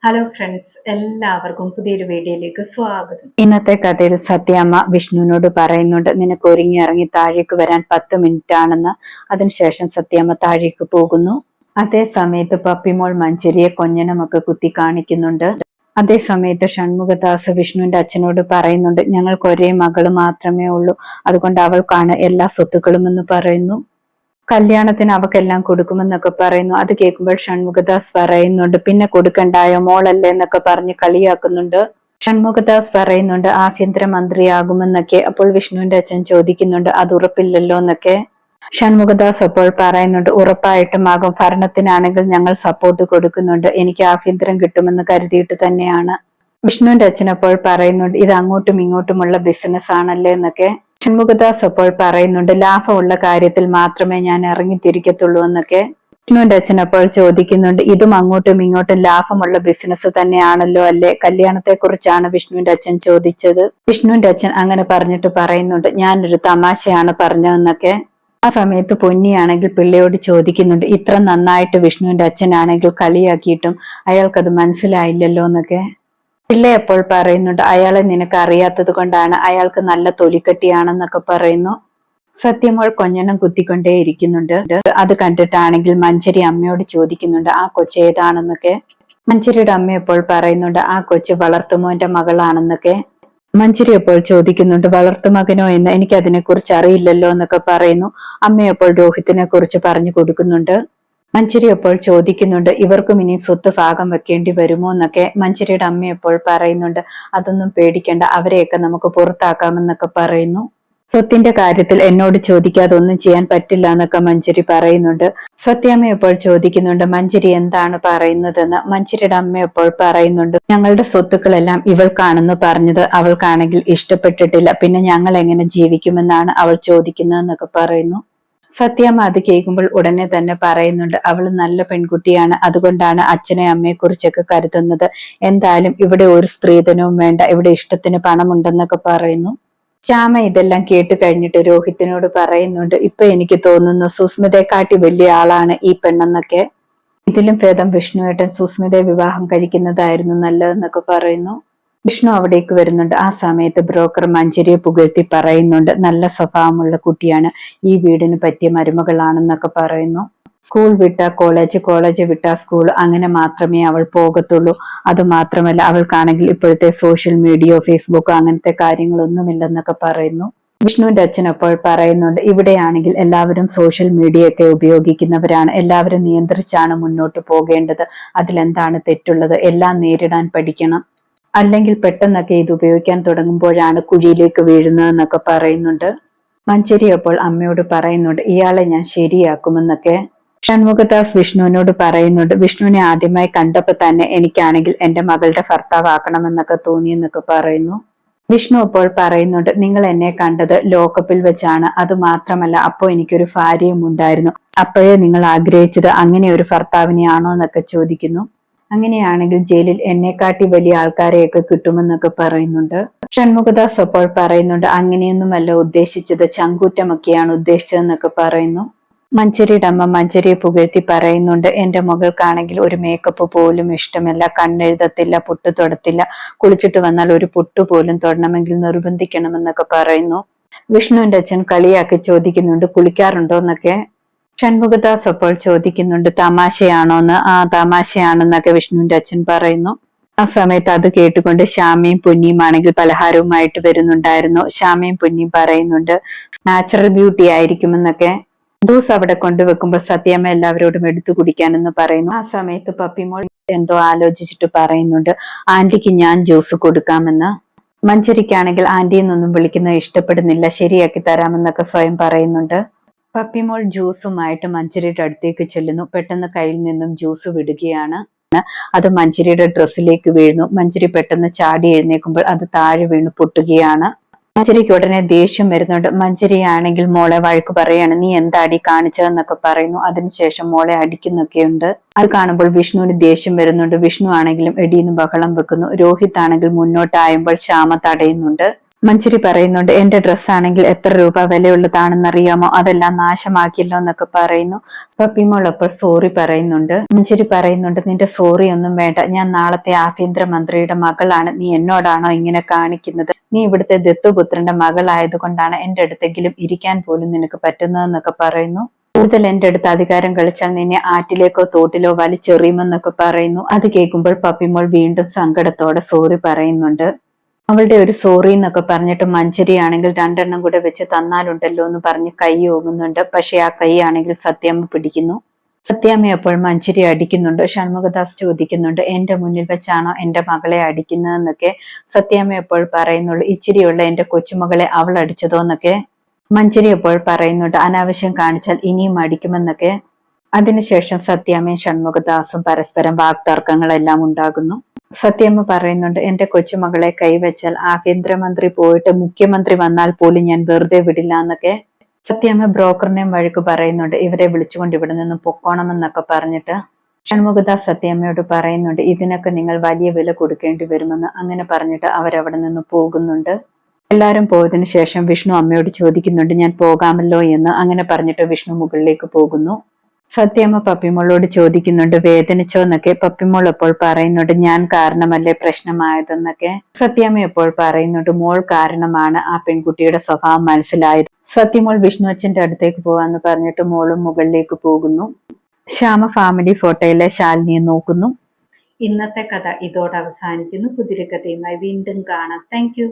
Hello friends, എല്ലാവർക്കും പുതിയൊരു വീഡിയോയിലേക്ക് സ്വാഗതം. ഇന്നത്തെ കഥയിൽ സത്യാമ്മ വിഷ്ണുവിനോട് പറയുന്നുണ്ട്, നിനക്ക് ഒരുങ്ങി ഇറങ്ങി താഴേക്ക് വരാൻ 10 മിനിറ്റ് ആണെന്ന്. അതിനുശേഷം സത്യാമ്മ താഴേക്ക് പോകുന്നു. അതേ സമയത്ത് പപ്പിമോൾ മഞ്ചരിയെ കൊഞ്ഞനമൊക്കെ കുത്തി കാണിക്കുന്നുണ്ട്. അതേ സമയത്ത് ഷൺമുഖദാസ് വിഷ്ണുവിന്റെ അച്ഛനോട് പറയുന്നുണ്ട്, ഞങ്ങൾക്ക് ഒരേ മകള് മാത്രമേ ഉള്ളൂ, അതുകൊണ്ട് അവൾക്കാണ് എല്ലാ സ്വത്തുക്കളും എന്ന് പറയുന്നു. കല്യാണത്തിന് അവക്കെല്ലാം കൊടുക്കുമെന്നൊക്കെ പറയുന്നു. അത് കേൾക്കുമ്പോൾ ഷൺമുഖദാസ് പറയുന്നുണ്ട്, പിന്നെ കൊടുക്കണ്ടായോ, മോളല്ലേ എന്നൊക്കെ പറഞ്ഞ് കളിയാക്കുന്നുണ്ട്. ഷൺമുഖദാസ് പറയുന്നുണ്ട് ആഭ്യന്തര മന്ത്രിയാകുമെന്നൊക്കെ. അപ്പോൾ വിഷ്ണുവിന്റെ അച്ഛൻ ചോദിക്കുന്നുണ്ട്, അത് ഉറപ്പില്ലല്ലോ എന്നൊക്കെ. ഷൺമുഖദാസ് അപ്പോൾ പറയുന്നുണ്ട്, ഉറപ്പായിട്ടും ആകും, ഭരണത്തിനാണെങ്കിൽ ഞങ്ങൾ സപ്പോർട്ട് കൊടുക്കുന്നുണ്ട്, എനിക്ക് ആഭ്യന്തരം കിട്ടുമെന്ന് കരുതിയിട്ട് തന്നെയാണ്. വിഷ്ണുവിന്റെ അച്ഛൻ അപ്പോൾ പറയുന്നുണ്ട്, ഇത് അങ്ങോട്ടും ഇങ്ങോട്ടുമുള്ള ബിസിനസ് ആണല്ലേ എന്നൊക്കെ. ഷൺമുഖദാസ് അപ്പോൾ പറയുന്നുണ്ട്, ലാഭമുള്ള കാര്യത്തിൽ മാത്രമേ ഞാൻ ഇറങ്ങിത്തിരിക്കത്തുള്ളൂ എന്നൊക്കെ. വിഷ്ണുവിന്റെ അച്ഛൻ അപ്പോൾ ചോദിക്കുന്നുണ്ട്, ഇതും അങ്ങോട്ടും ഇങ്ങോട്ടും ലാഭമുള്ള ബിസിനസ് തന്നെയാണല്ലോ അല്ലേ? കല്യാണത്തെ കുറിച്ചാണ് വിഷ്ണുവിന്റെ അച്ഛൻ ചോദിച്ചത്. വിഷ്ണുവിന്റെ അച്ഛൻ അങ്ങനെ പറഞ്ഞിട്ട് പറയുന്നുണ്ട്, ഞാനൊരു തമാശയാണ് പറഞ്ഞതെന്നൊക്കെ. ആ സമയത്ത് പൊന്നിയാണെങ്കിൽ പിള്ളയോട് ചോദിക്കുന്നുണ്ട്, ഇത്ര നന്നായിട്ട് വിഷ്ണുവിന്റെ അച്ഛനാണെങ്കിൽ കളിയാക്കിയിട്ടും അയാൾക്കത് മനസ്സിലായില്ലല്ലോ എന്നൊക്കെ. പിള്ള അപ്പോൾ പറയുന്നുണ്ട്, അയാളെ നിനക്ക് അറിയാത്തത് കൊണ്ടാണ്, അയാൾക്ക് നല്ല തൊലിക്കട്ടിയാണെന്നൊക്കെ പറയുന്നു. സത്യമോൾ കൊഞ്ഞനം കുത്തിക്കൊണ്ടേ ഇരിക്കുന്നുണ്ട്. അത് കണ്ടിട്ടാണെങ്കിൽ മഞ്ചരി അമ്മയോട് ചോദിക്കുന്നുണ്ട്, ആ കൊച്ചേതാണെന്നൊക്കെ. മഞ്ചരിയുടെ അമ്മ അപ്പോൾ പറയുന്നുണ്ട്, ആ കൊച്ച് വളർത്തുമോന്റെ മകളാണെന്നൊക്കെ. മഞ്ചരി അപ്പോൾ ചോദിക്കുന്നുണ്ട്, വളർത്തുമകനോ എന്ന്, എനിക്ക് അതിനെ കുറിച്ച് അറിയില്ലല്ലോ എന്നൊക്കെ പറയുന്നു. അമ്മയപ്പോൾ രോഹിത്തിനെ കുറിച്ച് പറഞ്ഞു കൊടുക്കുന്നുണ്ട്. മഞ്ചരി അപ്പോൾ ചോദിക്കുന്നുണ്ട്, ഇവർക്കും ഇനി സ്വത്ത് ഭാഗം വെക്കേണ്ടി വരുമോ എന്നൊക്കെ. മഞ്ചരിയുടെ അമ്മ അപ്പോൾ പറയുന്നുണ്ട്, അതൊന്നും പേടിക്കേണ്ട, അവരെയൊക്കെ നമുക്ക് പുറത്താക്കാമെന്നൊക്കെ പറയുന്നു. സ്വത്തിന്റെ കാര്യത്തിൽ എന്നോട് ചോദിക്കാതെ ഒന്നും ചെയ്യാൻ പറ്റില്ല എന്നൊക്കെ മഞ്ചരി പറയുന്നുണ്ട്. സത്യാമ്മ അപ്പോൾ ചോദിക്കുന്നുണ്ട്, മഞ്ചരി എന്താണ് പറയുന്നതെന്ന്. മഞ്ചരിയുടെ അമ്മ അപ്പോൾ പറയുന്നുണ്ട്, ഞങ്ങളുടെ സ്വത്തുക്കളെല്ലാം ഇവൾക്കാണെന്ന് പറഞ്ഞത് അവൾക്കാണെങ്കിൽ ഇഷ്ടപ്പെട്ടിട്ടില്ല, പിന്നെ ഞങ്ങൾ എങ്ങനെ ജീവിക്കുമെന്നാണ് അവൾ ചോദിക്കുന്നതെന്നൊക്കെ പറയുന്നു. സത്യാമ്മ അത് കേൾക്കുമ്പോൾ ഉടനെ തന്നെ പറയുന്നുണ്ട്, അവള് നല്ല പെൺകുട്ടിയാണ്, അതുകൊണ്ടാണ് അച്ഛനെ അമ്മയെ കുറിച്ചൊക്കെ കരുതുന്നത്. എന്തായാലും ഇവിടെ ഒരു സ്ത്രീധനവും വേണ്ട, ഇവിടെ ഇഷ്ടത്തിന് പണമുണ്ടെന്നൊക്കെ പറയുന്നു. ശ്യാമ ഇതെല്ലാം കേട്ട് കഴിഞ്ഞിട്ട് രോഹിത്തിനോട് പറയുന്നുണ്ട്, ഇപ്പൊ എനിക്ക് തോന്നുന്നു സുസ്മിതയെക്കാട്ടി വലിയ ആളാണ് ഈ പെണ്ണെന്നൊക്കെ. ഇതിലും ഭേദം വിഷ്ണുവേട്ടൻ സുസ്മിതയെ വിവാഹം കഴിക്കുന്നതായിരുന്നു നല്ലതെന്നൊക്കെ പറയുന്നു. വിഷ്ണു അവിടേക്ക് വരുന്നുണ്ട്. ആ സമയത്ത് ബ്രോക്കർ മഞ്ചരിയെ പുകഴ്ത്തി പറയുന്നുണ്ട്, നല്ല സ്വഭാവമുള്ള കുട്ടിയാണ്, ഈ വീടിന് പറ്റിയ മരുമകളാണെന്നൊക്കെ പറയുന്നു. സ്കൂൾ വിട്ട കോളേജ്, കോളേജ് വിട്ട സ്കൂൾ, അങ്ങനെ മാത്രമേ അവൾ പോകത്തുള്ളൂ. അത് മാത്രമല്ല, അവൾക്കാണെങ്കിൽ ഇപ്പോഴത്തെ സോഷ്യൽ മീഡിയ, ഫേസ്ബുക്ക് അങ്ങനത്തെ കാര്യങ്ങളൊന്നുമില്ലെന്നൊക്കെ പറയുന്നു. വിഷ്ണുവിന്റെ അച്ഛൻ അപ്പോൾ പറയുന്നുണ്ട്, ഇവിടെയാണെങ്കിൽ എല്ലാവരും സോഷ്യൽ മീഡിയ ഒക്കെ ഉപയോഗിക്കുന്നവരാണ്, എല്ലാവരും നിയന്ത്രിച്ചാണ് മുന്നോട്ട് പോകേണ്ടത്, അതിലെന്താണ് തെറ്റുള്ളത്? എല്ലാം നേരിടാൻ പഠിക്കണം, അല്ലെങ്കിൽ പെട്ടെന്നൊക്കെ ഇത് ഉപയോഗിക്കാൻ തുടങ്ങുമ്പോഴാണ് കുഴിയിലേക്ക് വീഴുന്നതെന്നൊക്കെ പറയുന്നുണ്ട്. മഞ്ചരി അപ്പോൾ അമ്മയോട് പറയുന്നുണ്ട്, ഇയാളെ ഞാൻ ശരിയാക്കുമെന്നൊക്കെ. ഷൺമുഖദാസ് വിഷ്ണുവിനോട് പറയുന്നുണ്ട്, വിഷ്ണുവിനെ ആദ്യമായി കണ്ടപ്പോ തന്നെ എനിക്കാണെങ്കിൽ എന്റെ മകളുടെ ഭർത്താവാക്കണമെന്നൊക്കെ തോന്നിയെന്നൊക്കെ പറയുന്നു. വിഷ്ണു അപ്പോൾ പറയുന്നുണ്ട്, നിങ്ങൾ എന്നെ കണ്ടത് ലോക്കപ്പിൽ വെച്ചാണ്, അത് മാത്രമല്ല അപ്പോ എനിക്കൊരു ഭാര്യയും ഉണ്ടായിരുന്നു, അപ്പോഴേ നിങ്ങൾ ആഗ്രഹിച്ചത് അങ്ങനെ ഒരു ഭർത്താവിനെയാണോ എന്നൊക്കെ ചോദിക്കുന്നു. അങ്ങനെയാണെങ്കിൽ ജയിലിൽ എന്നെക്കാട്ടി വലിയ ആൾക്കാരെയൊക്കെ കിട്ടുമെന്നൊക്കെ പറയുന്നുണ്ട്. ഷൺമുഖദാസ് അപ്പോൾ പറയുന്നുണ്ട്, അങ്ങനെയൊന്നുമല്ല ഉദ്ദേശിച്ചത്, ചങ്കൂറ്റമൊക്കെയാണ് ഉദ്ദേശിച്ചതെന്നൊക്കെ പറയുന്നു. മഞ്ചരിയുടെ അമ്മ മഞ്ചരിയെ പുകഴ്ത്തി പറയുന്നുണ്ട്, എന്റെ മകൾക്കാണെങ്കിൽ ഒരു മേക്കപ്പ് പോലും ഇഷ്ടമല്ല, കണ്ണെഴുതത്തില്ല, പൊട്ട് തൊടത്തില്ല, കുളിച്ചിട്ട് വന്നാൽ ഒരു പൊട്ട് പോലും തൊടണമെങ്കിൽ നിർബന്ധിക്കണമെന്നൊക്കെ പറയുന്നു. വിഷ്ണുവിന്റെ അച്ഛൻ കളിയാക്കി ചോദിക്കുന്നുണ്ട്, കുളിക്കാറുണ്ടോ എന്നൊക്കെ. ഷൺമുഖദാസ് അപ്പോൾ ചോദിക്കുന്നുണ്ട്, തമാശയാണോന്ന്. ആ തമാശയാണെന്നൊക്കെ വിഷ്ണുവിന്റെ അച്ഛൻ പറയുന്നു. ആ സമയത്ത് അത് കേട്ടുകൊണ്ട് ശ്യാമയും പൊന്നിയും ആണെങ്കിൽ പലഹാരവുമായിട്ട് വരുന്നുണ്ടായിരുന്നു. ശ്യാമയും പൊന്നിയും പറയുന്നുണ്ട്, നാച്ചുറൽ ബ്യൂട്ടി ആയിരിക്കുമെന്നൊക്കെ. ജ്യൂസ് അവിടെ കൊണ്ടുവെക്കുമ്പോൾ സത്യാമ്മ എല്ലാവരോടും എടുത്തു കുടിക്കാനെന്ന് പറയുന്നു. ആ സമയത്ത് പപ്പിമോൾ എന്തോ ആലോചിച്ചിട്ട് പറയുന്നുണ്ട്, ആന്റിക്ക് ഞാൻ ജ്യൂസ് കൊടുക്കാമെന്ന്. മഞ്ചരിക്കാണെങ്കിൽ ആന്റിയെന്നൊന്നും വിളിക്കുന്നത് ഇഷ്ടപ്പെടുന്നില്ല, ശരിയാക്കി തരാമെന്നൊക്കെ സ്വയം പറയുന്നുണ്ട്. പപ്പിമോൾ ജ്യൂസുമായിട്ട് മഞ്ചരിയുടെ അടുത്തേക്ക് ചെല്ലുന്നു. പെട്ടെന്ന് കയ്യിൽ നിന്നും ജ്യൂസ് വിടുകയാണ്. അത് മഞ്ചരിയുടെ ഡ്രസ്സിലേക്ക് വീഴുന്നു. മഞ്ചരി പെട്ടെന്ന് ചാടി എഴുന്നേൽക്കുമ്പോൾ അത് താഴെ വീണ് പൊട്ടുകയാണ്. മഞ്ചരിക്ക് ഉടനെ ദേഷ്യം വരുന്നുണ്ട്. മഞ്ചരി ആണെങ്കിൽ മോളെ വഴക്ക് പറയാണ്, നീ എന്താടി കാണിച്ചതെന്നൊക്കെ പറയുന്നു. അതിനുശേഷം മോളെ അടിക്കുന്നൊക്കെയുണ്ട്. അത് കാണുമ്പോൾ വിഷ്ണുവിന് ദേഷ്യം വരുന്നുണ്ട്. വിഷ്ണു ആണെങ്കിലും എടീന്ന് ബഹളം വെക്കുന്നു. രോഹിത് ആണെങ്കിൽ മുന്നോട്ടായുമ്പോൾ ശ്യാമ തടയുന്നുണ്ട്. മഞ്ചരി പറയുന്നുണ്ട് എന്റെ ഡ്രസ്സാണെങ്കിൽ എത്ര രൂപ വിലയുള്ളതാണെന്നറിയാമോ, അതെല്ലാം നാശമാക്കിയല്ലോ എന്നൊക്കെ പറയുന്നു. പപ്പിമോൾ അപ്പോൾ സോറി പറയുന്നുണ്ട്. മഞ്ചരി പറയുന്നുണ്ട് നിന്റെ സോറി ഒന്നും വേണ്ട, ഞാൻ നാളത്തെ ആഭ്യന്തരമന്ത്രിയുടെ മകളാണ്, നീ എന്നോടാണോ ഇങ്ങനെ കാണിക്കുന്നത്? നീ ഇവിടുത്തെ ദത്തുപുത്രന്റെ മകളായതുകൊണ്ടാണ് എന്റെ അടുത്തെങ്കിലും ഇരിക്കാൻ പോലും നിനക്ക് പറ്റുന്നതെന്നൊക്കെ പറയുന്നു. കൂടുതൽ എന്റെ അടുത്ത് അധികാരം കളിച്ചാൽ നിന്നെ ആറ്റിലേക്കോ തോട്ടിലോ വലിച്ചെറിയുമെന്നൊക്കെ പറയുന്നു. അത് കേൾക്കുമ്പോൾ പപ്പിമോൾ വീണ്ടും സങ്കടത്തോടെ സോറി പറയുന്നുണ്ട്. അവളുടെ ഒരു സോറി എന്നൊക്കെ പറഞ്ഞിട്ട് മഞ്ചരി ആണെങ്കിൽ 2 എണ്ണം കൂടെ വെച്ച് തന്നാലുണ്ടല്ലോ എന്ന് പറഞ്ഞ് കൈ ഓങ്ങുന്നുണ്ട്. പക്ഷെ ആ കൈ ആണെങ്കിൽ സത്യാമ്മ പിടിക്കുന്നു. സത്യാമ്മ അപ്പോൾ മഞ്ചരി അടിക്കുന്നുണ്ട്. ഷൺമുഖദാസ് ചോദിക്കുന്നുണ്ട് എന്റെ മുന്നിൽ വെച്ചാണോ എന്റെ മകളെ അടിക്കുന്നതെന്നൊക്കെ. സത്യാമ്മ അപ്പോൾ പറയുന്നുള്ളൂ ഇച്ചിരിയുള്ള എന്റെ കൊച്ചുമകളെ അവൾ അടിച്ചതോന്നൊക്കെ. മഞ്ചരി അപ്പോൾ പറയുന്നുണ്ട് അനാവശ്യം കാണിച്ചാൽ ഇനിയും അടിക്കുമെന്നൊക്കെ. അതിനുശേഷം സത്യാമ്മയും ഷൺമുഖദാസും പരസ്പരം വാക്തർക്കങ്ങളെല്ലാം ഉണ്ടാകുന്നു. സത്യാമ്മ പറയുന്നുണ്ട് എന്റെ കൊച്ചുമകളെ കൈവച്ചാൽ ആഭ്യന്തരമന്ത്രി പോയിട്ട് മുഖ്യമന്ത്രി വന്നാൽ പോലും ഞാൻ വെറുതെ വിടില്ല എന്നൊക്കെ. സത്യാമ്മ ബ്രോക്കറിനെയും വഴക്ക് പറയുന്നുണ്ട് ഇവരെ വിളിച്ചുകൊണ്ട് ഇവിടെ നിന്ന് പൊക്കോണമെന്നൊക്കെ പറഞ്ഞിട്ട്. ഷൺമുഖദാസ് സത്യാമ്മയോട് പറയുന്നുണ്ട് ഇതിനൊക്കെ നിങ്ങൾ വലിയ വില കൊടുക്കേണ്ടി വരുമെന്ന്. അങ്ങനെ പറഞ്ഞിട്ട് അവരവിടെ നിന്ന് പോകുന്നുണ്ട്. എല്ലാവരും പോയതിനു ശേഷം വിഷ്ണു അമ്മയോട് ചോദിക്കുന്നുണ്ട് ഞാൻ പോകാമല്ലോ എന്ന്. അങ്ങനെ പറഞ്ഞിട്ട് വിഷ്ണു മുകളിലേക്ക് പോകുന്നു. സത്യാമ്മ പപ്പിമോളോട് ചോദിക്കുന്നുണ്ട് വേദനിച്ചോ എന്നൊക്കെ. പപ്പിമോൾ അപ്പോൾ പറയുന്നുണ്ട് ഞാൻ കാരണമല്ലേ പ്രശ്നമായതെന്നൊക്കെ. സത്യാമ്മ അപ്പോൾ പറയുന്നുണ്ട് മോൾ കാരണമാണ് ആ പെൺകുട്ടിയുടെ സ്വഭാവം മനസ്സിലായത്. സത്യമോൾ വിഷ്ണു അച്ഛന്റെ അടുത്തേക്ക് പോവാന്ന് പറഞ്ഞിട്ട് മോളും മുകളിലേക്ക് പോകുന്നു. ശ്യാമ ഫാമിലി ഫോട്ടോയിലെ ശാലിനിയെ നോക്കുന്നു. ഇന്നത്തെ കഥ ഇതോടെ അവസാനിക്കുന്നു. പുതിയൊരു കഥയുമായി വീണ്ടും കാണാം. താങ്ക്